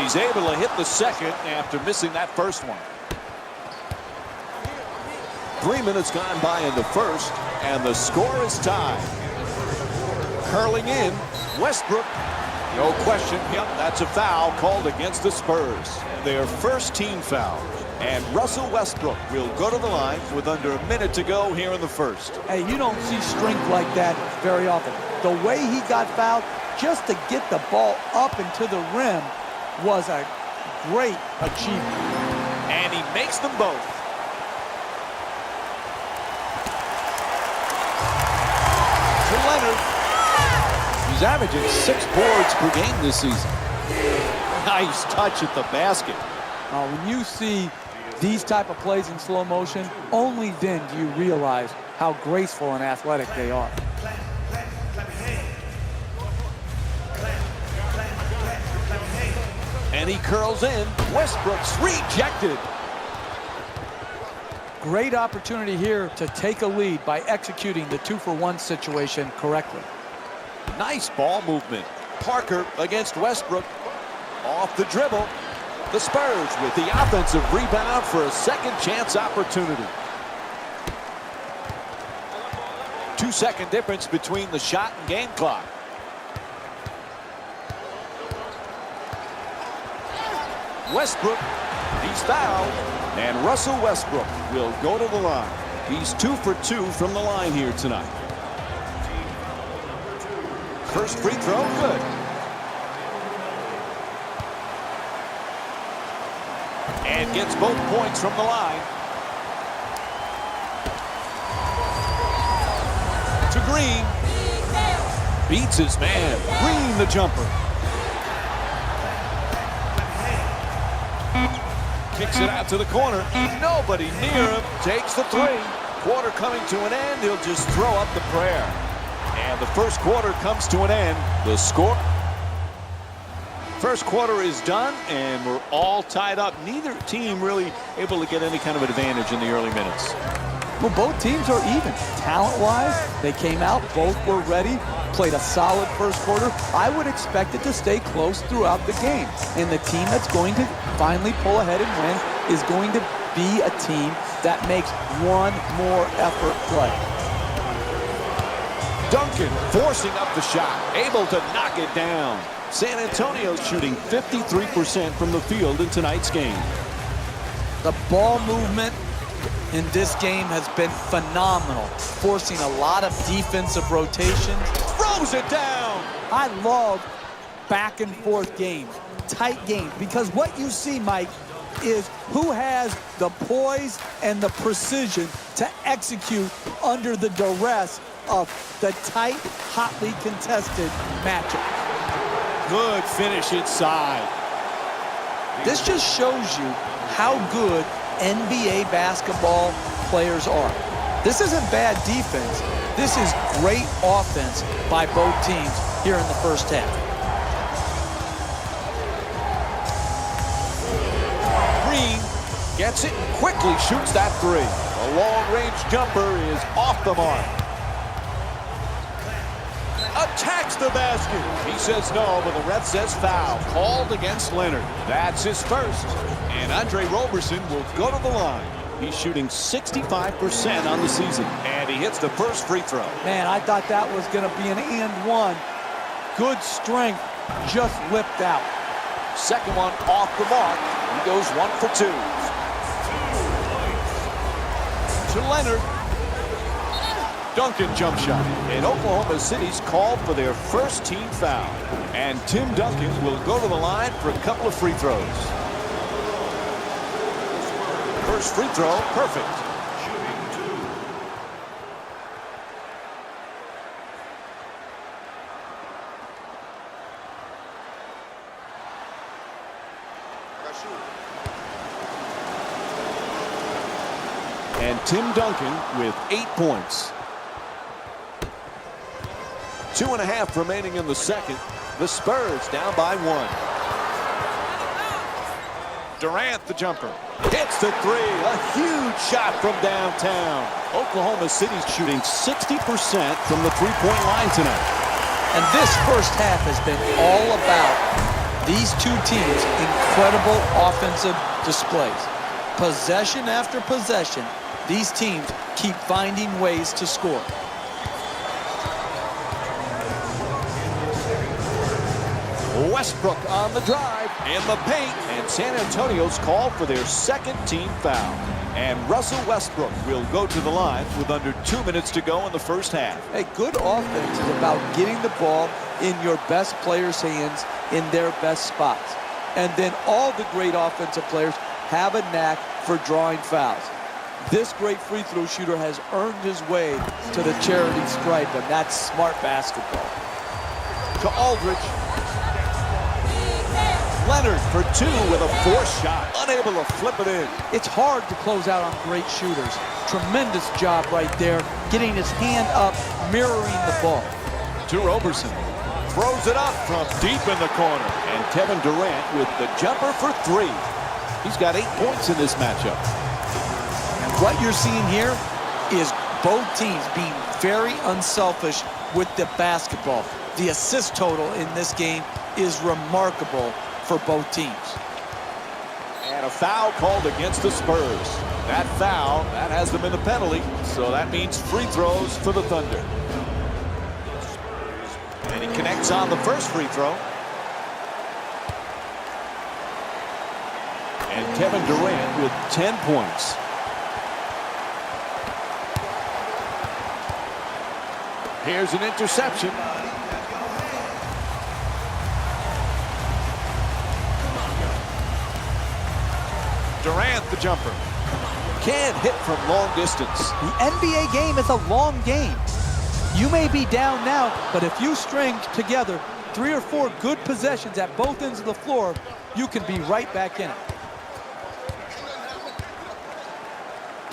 He's able to hit the second after missing that first one. 3 minutes gone by in the first, and the score is tied. Curling in, Westbrook. No question. Yep, that's a foul called against the Spurs. Their first team foul. And Russell Westbrook will go to the line with under a minute to go here in the first. Hey, you don't see strength like that very often. The way he got fouled just to get the ball up and to the rim was a great achievement. And he makes them both. To Leonard. He's averaging 6 boards per game this season. Nice touch at the basket. When you see these type of plays in slow motion, only then do you realize how graceful and athletic they are. And he curls in. Westbrook's rejected. Great opportunity here to take a lead by executing the 2-for-1 situation correctly. Nice ball movement. Parker against Westbrook. Off the dribble. The Spurs with the offensive rebound for a second chance opportunity. 2-second difference between the shot and game clock. Westbrook, he's fouled, and Russell Westbrook will go to the line. He's 2 for 2 from the line here tonight. First free throw, good. And gets both points from the line. To Green. Beats his man. Green the jumper. Kicks it out to the corner. Nobody near him. Takes the three. Quarter coming to an end. He'll just throw up the prayer. And the first quarter comes to an end. The score. First quarter is done, and we're all tied up. Neither team really able to get any kind of advantage in the early minutes. Well, both teams are even. Talent-wise, they came out, both were ready, played a solid first quarter. I would expect it to stay close throughout the game. And the team that's going to finally pull ahead and win is going to be a team that makes one more effort play. Duncan forcing up the shot, able to knock it down. San Antonio shooting 53% from the field in tonight's game. The ball movement in this game has been phenomenal, forcing a lot of defensive rotations. Throws it down! I love back and forth games, tight games, because what you see, Mike, is who has the poise and the precision to execute under the duress of the tight, hotly contested matchup. Good finish inside. This just shows you how good NBA basketball players are. This isn't bad defense. This is great offense by both teams here in the first half. Green gets it and quickly shoots that three. A long-range jumper is off the mark. Attacks the basket. He says no, but the ref says foul. Called against Leonard. That's his first. And Andre Roberson will go to the line. He's shooting 65% on the season. And he hits the first free throw. Man, I thought that was going to be an and one. Good strength, just whipped out. Second one off the mark. He goes 1 for 2. To Leonard. Duncan jump shot. And Oklahoma City's called for their first team foul. And Tim Duncan will go to the line for a couple of free throws. First free throw, perfect. And Tim Duncan with 8 points. 2.5 remaining in the second. The Spurs down by 1. Durant, the jumper. Hits the three. A huge shot from downtown. Oklahoma City's shooting 60% from the three-point line tonight. And this first half has been all about These two teams, incredible offensive displays. Possession after possession, these teams keep finding ways to score. Westbrook on the drive in the paint, and San Antonio's called for their second team foul. And Russell Westbrook will go to the line with under 2 minutes to go in the first half. A good offense is about getting the ball in your best players' hands in their best spots. And then all the great offensive players have a knack for drawing fouls. This great free throw shooter has earned his way to the charity stripe, and that's smart basketball. To Aldridge. Leonard for two with a forced shot. Unable to flip it in. It's hard to close out on great shooters. Tremendous job right there, getting his hand up, mirroring the ball. To Roberson. Throws it up from deep in the corner. And Kevin Durant with the jumper for three. He's got 8 points in this matchup. And what you're seeing here is both teams being very unselfish with the basketball. The assist total in this game is remarkable for both teams. And a foul called against the Spurs. That foul, that has them in the penalty, so that means free throws for the Thunder. And he connects on the first free throw. And Kevin Durant with 10 points. Here's an interception. Durant, the jumper. Can't hit from long distance. The NBA game is a long game. You may be down now, but if you string together 3 or 4 good possessions at both ends of the floor, you can be right back in it.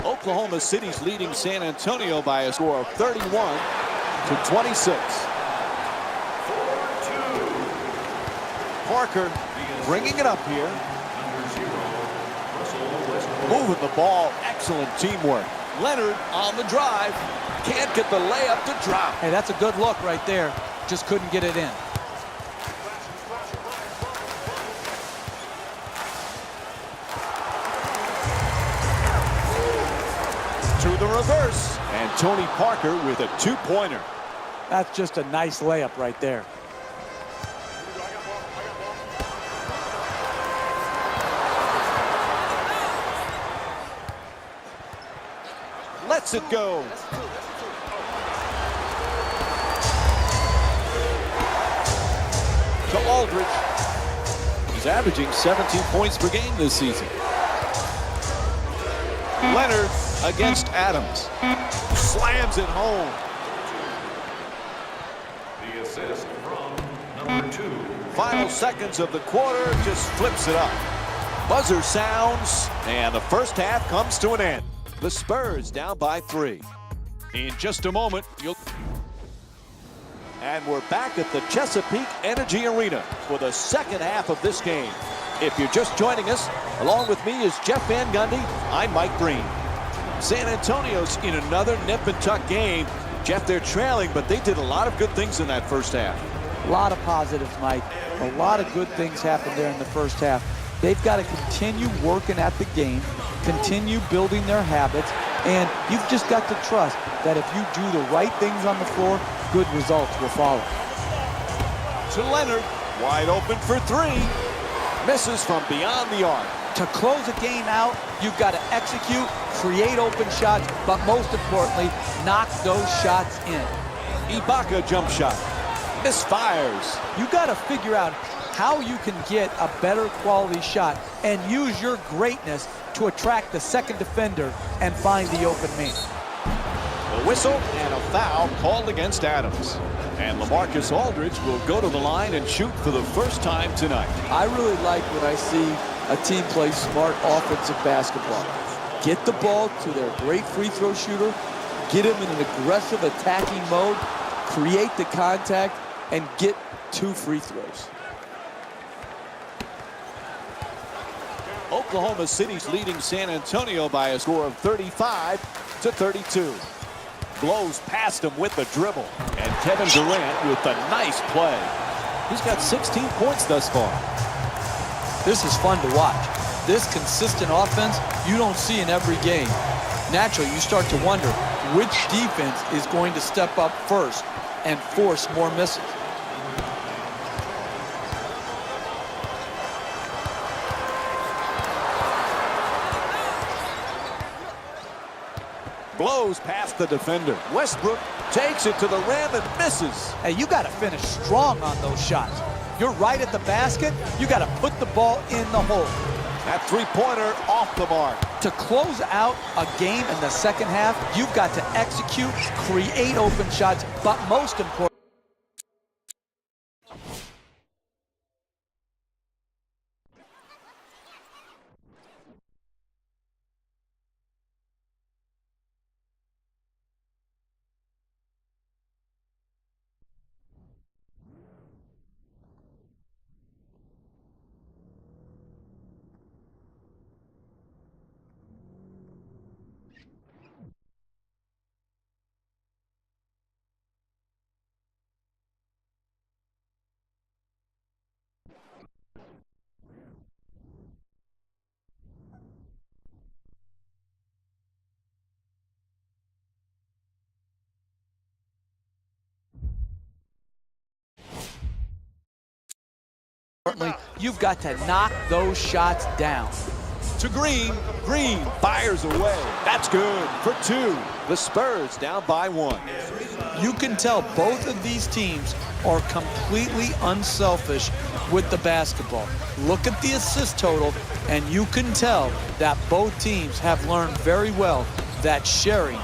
Oklahoma City's leading San Antonio by a score of 31-26. Parker bringing it up here. Moving the ball, excellent teamwork. Leonard on the drive, can't get the layup to drop. Hey, that's a good look right there. Just couldn't get it in. To the reverse, and Tony Parker with a 2-pointer. That's just a nice layup right there. Lets it go. To Aldridge. He's averaging 17 points per game this season. Leonard against Adams. Slams it home. The assist from number 2. Final seconds of the quarter, just flips it up. Buzzer sounds, and the first half comes to an end. The Spurs down by 3. In just a moment, and we're back at the Chesapeake Energy Arena for the second half of this game. If you're just joining us, along with me is Jeff Van Gundy. I'm Mike Breen. San Antonio's in another nip and tuck game. Jeff, they're trailing, but they did a lot of good things in that first half. A lot of positives, Mike. A lot of good things happened there in the first half. They've got to continue working at the game, continue building their habits, and you've just got to trust that if you do the right things on the floor, good results will follow. To Leonard, wide open for 3. Misses from beyond the arc. To close a game out, you've got to execute, create open shots, but most importantly, knock those shots in. Ibaka jump shot. Misfires. You got to figure out how you can get a better quality shot and use your greatness to attract the second defender and find the open man. A whistle and a foul called against Adams. And LaMarcus Aldridge will go to the line and shoot for the first time tonight. I really like when I see a team play smart offensive basketball. Get the ball to their great free throw shooter, get him in an aggressive attacking mode, create the contact, and get 2 free throws. Oklahoma City's leading San Antonio by a score of 35-32. Blows past him with the dribble. And Kevin Durant with the nice play. He's got 16 points thus far. This is fun to watch. This consistent offense you don't see in every game. Naturally, you start to wonder which defense is going to step up first and force more misses. Blows past the defender. Westbrook takes it to the rim and misses. Hey, you got to finish strong on those shots. You're right at the basket. You got to put the ball in the hole. That three-pointer off the mark. To close out a game in the second half, you've got to execute, create open shots, but most important, you've got to knock those shots down. To Green. Green fires away. That's good for two. The Spurs down by one. You can tell both of these teams are completely unselfish with the basketball. Look at the assist total, and you can tell that both teams have learned very well that sharing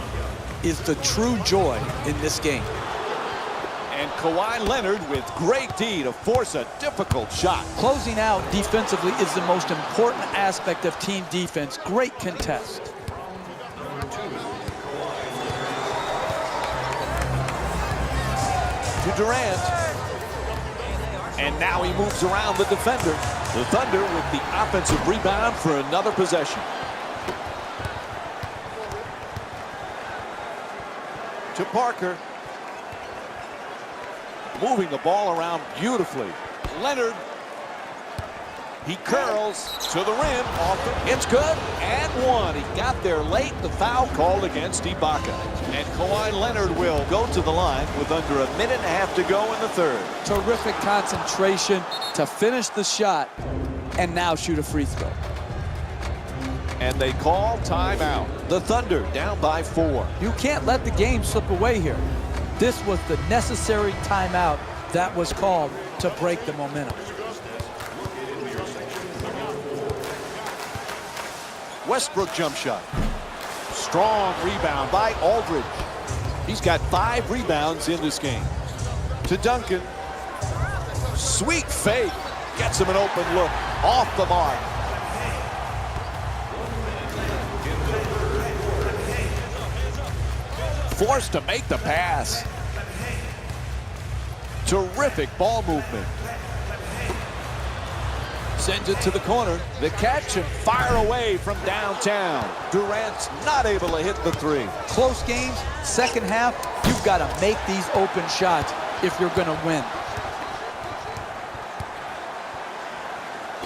is the true joy in this game. And Kawhi Leonard with great D to force a difficult shot. Closing out defensively is the most important aspect of team defense. Great contest. To Durant. And now he moves around the defender. The Thunder with the offensive rebound for another possession. To Parker. Moving the ball around beautifully. Leonard. He curls to the rim. It's good. And one. He got there late. The foul called against Ibaka. And Kawhi Leonard will go to the line with under a minute and a half to go in the third. Terrific concentration to finish the shot and now shoot a free throw. And they call timeout. The Thunder down by 4. You can't let the game slip away here. This was the necessary timeout that was called to break the momentum. Westbrook jump shot. Strong rebound by Aldridge. He's got 5 rebounds in this game. To Duncan. Sweet fake. Gets him an open look. Off the mark. Forced to make the pass. Terrific ball movement. Sends it to the corner. The catch and fire away from downtown. Durant's not able to hit the 3. Close games, second half, you've got to make these open shots if you're going to win.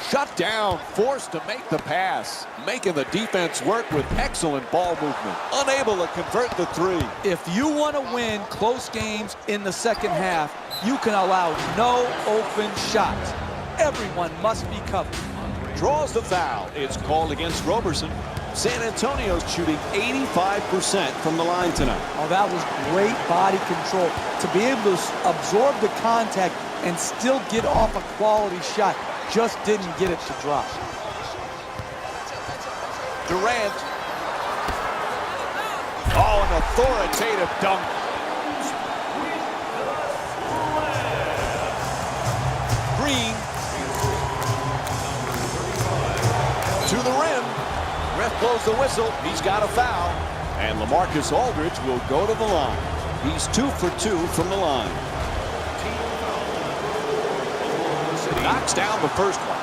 Shut down, forced to make the pass. Making the defense work with excellent ball movement. Unable to convert the 3. If you want to win close games in the second half, you can allow no open shots. Everyone must be covered. Draws the foul. It's called against Roberson. San Antonio's shooting 85% from the line tonight. Oh, that was great body control. To be able to absorb the contact and still get off a quality shot. Just didn't get it to drop. Durant. Oh, an authoritative dunk. Green. To the rim. Ref blows the whistle. He's got a foul. And LaMarcus Aldridge will go to the line. He's 2 for 2 from the line. Knocks down the first one.